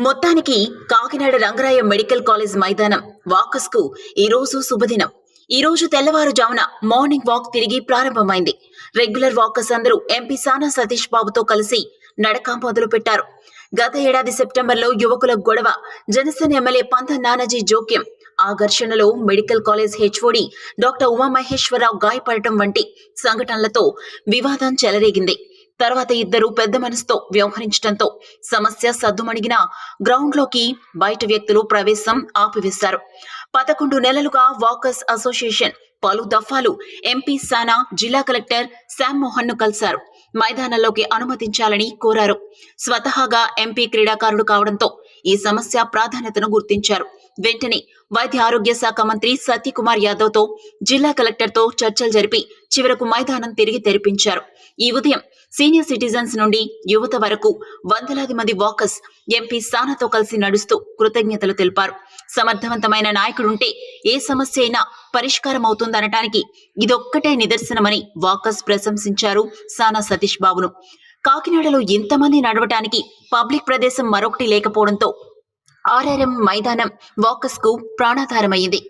మొత్తానికి Kakinada Rangaraya medical college మైదానం walkers కు ఈ రోజు శుభదినం. ఈ రోజు తెల్లవారుజామున మార్నింగ్ వాక్ తిరిగి ప్రారంభమైంది. రెగ్యులర్ వాకర్స్ అందరూ ఎంపీ సానా సతీష్ బాబుతో కలిసి నడక మొదలు పెట్టారు. గత ఏడాది సెప్టెంబర్లో యువకుల గొడవ, జనసేన ఎమ్మెల్యే పంత నానాజీ జోక్యం, ఆ ఘర్షణలో medical college HOD doctor Umamaheswara Rao గాయపడటం వంటి సంఘటనలతో వివాదం చెలరేగింది. తర్వాత ఇద్దరు పెద్ద మనసుతో వ్యవహరించడంతో సమస్య సద్దుమణిగిన గ్రౌండ్ లోకి బయట వ్యక్తులు ప్రవేశం ఆపివేశారు. 11 నెలలుగా వాకర్స్ అసోసియేషన్ పలు దఫాలు ఎంపీ సానా, జిల్లా కలెక్టర్ శామ్ మోహన్ ను కలిశారు. మైదానంలోకి అనుమతించాలని కోరారు. స్వతహాగా ఎంపీ క్రీడాకారుడు కావడంతో ఈ సమస్య ప్రాధాన్యతను గుర్తించారు. వెంటనే వైద్య ఆరోగ్య శాఖ మంత్రి సత్యకుమార్ యాదవ్ తో, జిల్లా కలెక్టర్ తో చర్చలు జరిపి చివరకు మైదానం తిరిగి తెరిపించారు. ఈ ఉదయం సీనియర్ సిటిజన్స్ నుండి యువత వరకు వందలాది మంది వాకర్స్ ఎంపీ సానాతో కలిసి నడుస్తూ కృతజ్ఞతలు తెలిపారు. సమర్థవంతమైన నాయకుడుంటే ఏ సమస్య అయినా పరిష్కారం అవుతుందనటానికి ఇదొక్కటే నిదర్శనమని వాకర్స్ ప్రశంసించారు సానా సతీష్ బాబును. కాకినాడలో ఇంతమంది నడవటానికి పబ్లిక్ ప్రదేశం మరొకటి లేకపోవడంతో ఆర్ఆర్ఎం మైదానం వాకర్స్ కు ప్రాణాధారమైంది.